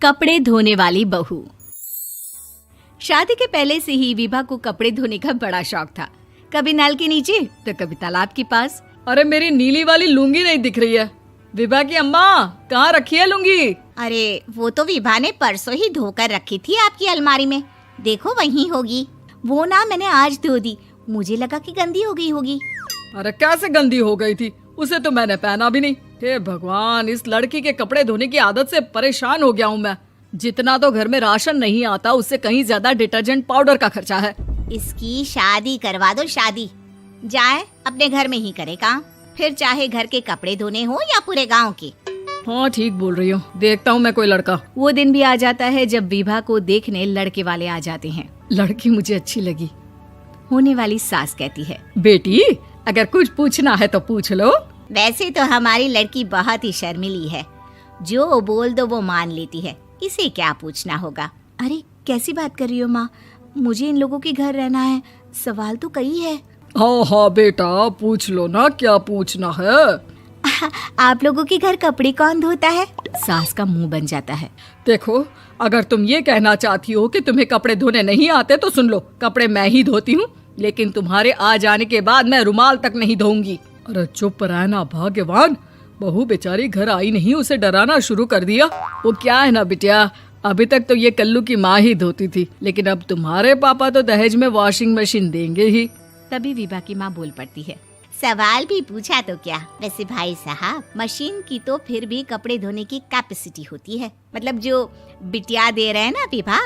कपड़े धोने वाली बहू। शादी के पहले से ही विभा को कपड़े धोने का बड़ा शौक था। कभी नल के नीचे तो कभी तालाब के पास। अरे मेरी नीली वाली लुंगी नहीं दिख रही है। विभा की अम्मा, कहाँ रखी है लुंगी? अरे वो तो विभा ने परसों ही धोकर रखी थी आपकी अलमारी में, देखो वहीं होगी। वो ना मैंने आज धो दी, मुझे लगा कि गंदी हो गई होगी। अरे कैसे गंदी हो गई थी? उसे तो मैंने पहना भी नहीं। हे भगवान, इस लड़की के कपड़े धोने की आदत से परेशान हो गया हूँ मैं। जितना तो घर में राशन नहीं आता, उससे कहीं ज्यादा डिटर्जेंट पाउडर का खर्चा है। इसकी शादी करवा दो, शादी जाए अपने घर में ही करे काम, फिर चाहे घर के कपड़े धोने हो या पूरे गांव के। हाँ ठीक बोल रही हूँ, देखता हूँ मैं कोई लड़का। वो दिन भी आ जाता है जब विभा को देखने लड़के वाले आ जाते हैं। लड़की मुझे अच्छी लगी। होने वाली सास कहती है, बेटी अगर कुछ पूछना है तो पूछ लो। वैसे तो हमारी लड़की बहुत ही शर्मीली है, जो बोल दो वो मान लेती है, इसे क्या पूछना होगा। अरे कैसी बात कर रही हो माँ, मुझे इन लोगों के घर रहना है, सवाल तो कई है। हाँ हाँ बेटा, पूछ लो ना, क्या पूछना है। आप लोगों के घर कपड़े कौन धोता है? सास का मुंह बन जाता है। देखो, अगर तुम ये कहना चाहती हो कि तुम्हें कपड़े धोने नहीं आते तो सुन लो, कपड़े मैं ही धोती हूँ, लेकिन तुम्हारे आ जाने के बाद मैं रुमाल तक नहीं धोऊंगी। अरे चुप रहना भाग्यवान, बहू बेचारी घर आई नहीं, उसे डराना शुरू कर दिया। वो क्या है ना बिटिया, अभी तक तो ये कल्लू की माँ ही धोती थी, लेकिन अब तुम्हारे पापा तो दहेज में वॉशिंग मशीन देंगे ही। तभी विभा की माँ बोल पड़ती है, सवाल भी पूछा तो क्या। वैसे भाई साहब, मशीन की तो फिर भी कपड़े धोने की कैपेसिटी होती है। मतलब जो बिटिया दे रहे हैं ना विभा,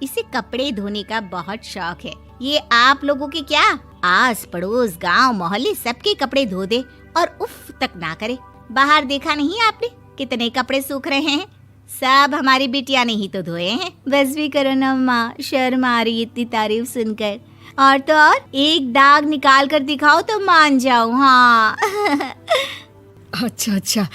इसे कपड़े धोने का बहुत शौक है। ये आप लोगों के क्या, आस पड़ोस गांव मोहल्ले सबके कपड़े धो दे और उफ तक ना करे। बाहर देखा नहीं आपने कितने कपड़े सूख रहे हैं? सब हमारी बिटिया ने ही तो धोए हैं। बस भी करो ना माँ, शर्म आ रही इतनी तारीफ सुनकर। और तो और एक दाग निकाल कर दिखाओ तो मान जाओ। हाँ अच्छा अच्छा,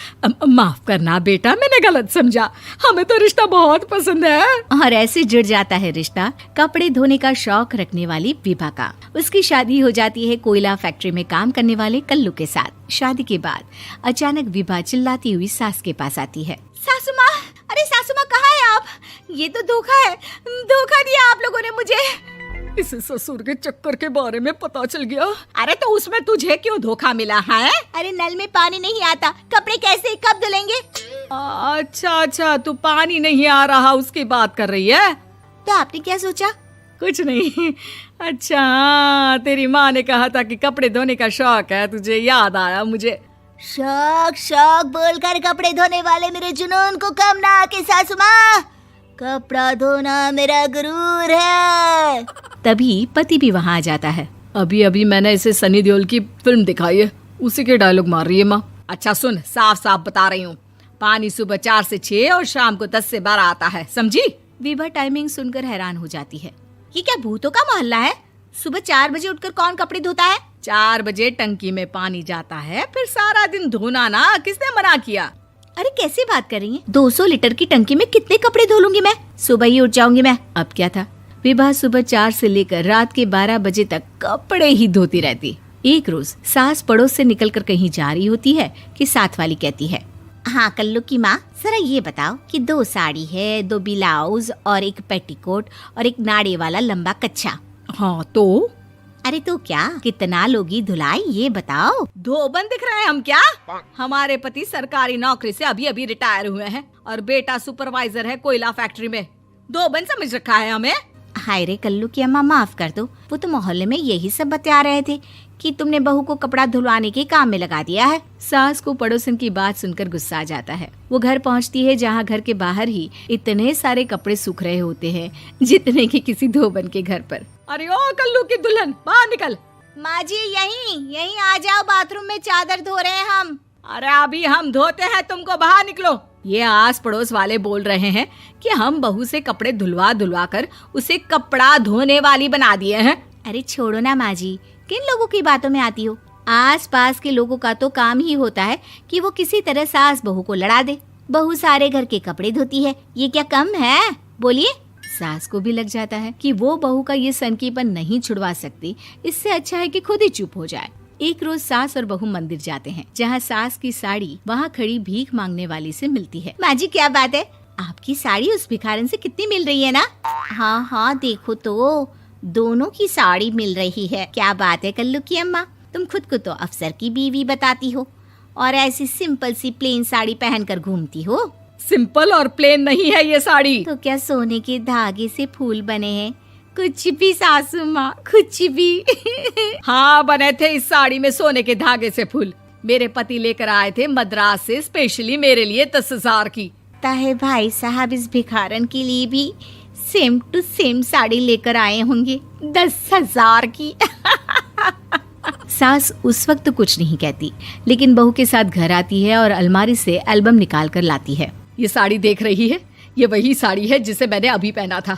माफ करना बेटा, मैंने गलत समझा। हमें तो रिश्ता बहुत पसंद है। और ऐसे जुड़ जाता है रिश्ता कपड़े धोने का शौक रखने वाली विभा का। उसकी शादी हो जाती है कोयला फैक्ट्री में काम करने वाले कल्लू के साथ। शादी के बाद अचानक विभा चिल्लाती हुई सास के पास आती है। सासू माँ, अरे सासू माँ कहाँ है आप? ये तो धोखा है, धोखा दिया आप लोगों ने मुझे। इसे ससुर के चक्कर के बारे में पता चल गया। अरे तो उसमें तुझे क्यों धोखा मिला है? अरे नल में पानी नहीं आता, कपड़े कैसे कब धुलेंगे? अच्छा अच्छा, तू पानी नहीं आ रहा उसकी बात कर रही है? तो आपने क्या सोचा? कुछ नहीं। अच्छा हाँ, तेरी माँ ने कहा था कि कपड़े धोने का शौक है तुझे, याद आया मुझे। शौक शौक बोलकर कपड़े धोने वाले मेरे जुनून को कम ना आके सासू माँ, कपड़ा धोना मेरा गुरूर है। तभी पति भी वहाँ आ जाता है। अभी अभी मैंने इसे सनी देओल की फिल्म दिखाई है, उसी के डायलॉग मार रही है माँ। अच्छा सुन, साफ साफ बता रही हूँ, पानी सुबह 4 से 6 और शाम को 10 से 12 आता है, समझी? विभा टाइमिंग सुनकर हैरान हो जाती है। ये क्या भूतों का मोहल्ला है? सुबह 4 बजे उठकर कौन कपड़े धोता है? 4 बजे टंकी में पानी जाता है, फिर सारा दिन धोना ना, किसने मना किया? अरे कैसी बात कर रही हैं? 200 लीटर की टंकी में कितने कपड़े धो लूंगी मैं, सुबह ही उठ जाऊंगी मैं। अब क्या था, विभा सुबह 4 से लेकर रात के 12 बजे तक कपड़े ही धोती रहती। एक रोज सास पड़ोस से निकलकर कहीं जा रही होती है कि साथ वाली कहती है, हाँ कल्लू की माँ, जरा ये बताओ कि 2 साड़ी है, 2 ब्लाउज और एक पेटीकोट और एक नाड़े वाला लंबा कच्छा। हाँ तो? अरे तो क्या, कितना लोगी धुलाई ये बताओ। धोबन दिख रहे हैं हम क्या? हमारे पति सरकारी नौकरी से अभी अभी रिटायर हुए हैं और बेटा सुपरवाइजर है कोयला फैक्ट्री में। धोबन समझ रखा है हमें? हाय रे कल्लू की अम्मा, माफ कर दो, वो तो मोहल्ले में यही सब बता रहे थे कि तुमने बहू को कपड़ा धुलवाने के काम में लगा दिया है। सास को पड़ोसन की बात सुनकर गुस्सा आ जाता है। वो घर पहुंचती है जहां घर के बाहर ही इतने सारे कपड़े सूख रहे होते हैं जितने कि किसी धोबन के घर पर। अरे ओ कल्लू की दुल्हन, बाहर निकल। माँ जी यहीं आ जाओ, बाथरूम में चादर धो रहे हैं हम। अरे अभी हम धोते हैं, तुमको बाहर निकलो। ये आस पड़ोस वाले बोल रहे हैं कि हम बहू से कपड़े धुलवा कर उसे कपड़ा धोने वाली बना दिए हैं। अरे छोड़ो ना माँ जी, किन लोगों की बातों में आती हो? आस पास के लोगों का तो काम ही होता है कि वो किसी तरह सास बहू को लड़ा दे। बहू सारे घर के कपड़े धोती है, ये क्या कम है? बोलिए। सास को भी लग जाता है कि वो बहू का ये सनकीपन नहीं छुड़वा सकती, इससे अच्छा है कि खुद ही चुप हो जाए। एक रोज सास और बहू मंदिर जाते हैं, जहाँ सास की साड़ी वहाँ खड़ी भीख मांगने वाली से मिलती है। माँ जी क्या बात है, आपकी साड़ी उस भिखारन से कितनी मिल रही है ना? हाँ हाँ देखो तो, दोनों की साड़ी मिल रही है। क्या बात है कल्लू की अम्मा, तुम खुद को तो अफसर की बीवी बताती हो और ऐसी सिंपल सी प्लेन साड़ी पहनकर घूमती हो। सिंपल और प्लेन नहीं है ये साड़ी। तो क्या सोने के धागे से फूल बने हैं? कुछ भी सासू माँ, कुछ भी। हाँ बने थे इस साड़ी में सोने के धागे से फूल। मेरे पति लेकर आए थे मद्रास से स्पेशली मेरे लिए 10,000 की। ताहे भाई साहब इस भिखारन के लिए भी सेम टू सेम साड़ी लेकर आए होंगे 10,000 की। सास उस वक्त तो कुछ नहीं कहती, लेकिन बहू के साथ घर आती है और अलमारी से एल्बम निकाल कर लाती है। ये साड़ी देख रही है, ये वही साड़ी है जिसे मैंने अभी पहना था।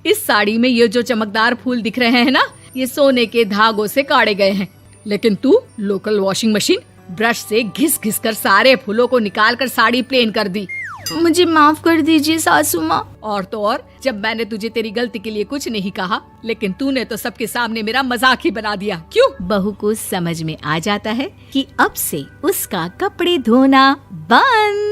इस साड़ी में ये जो चमकदार फूल दिख रहे हैं ना, ये सोने के धागों से काढ़े गए हैं। लेकिन तू लोकल वॉशिंग मशीन ब्रश से घिस घिस कर सारे फूलों को निकाल कर साड़ी प्लेन कर दी। मुझे माफ कर दीजिए सासू माँ। और तो और, जब मैंने तुझे तेरी गलती के लिए कुछ नहीं कहा, लेकिन तूने तो सबके सामने मेरा मजाक ही बना दिया। क्यों? बहू को समझ में आ जाता है कि अब से उसका कपड़े धोना बंद।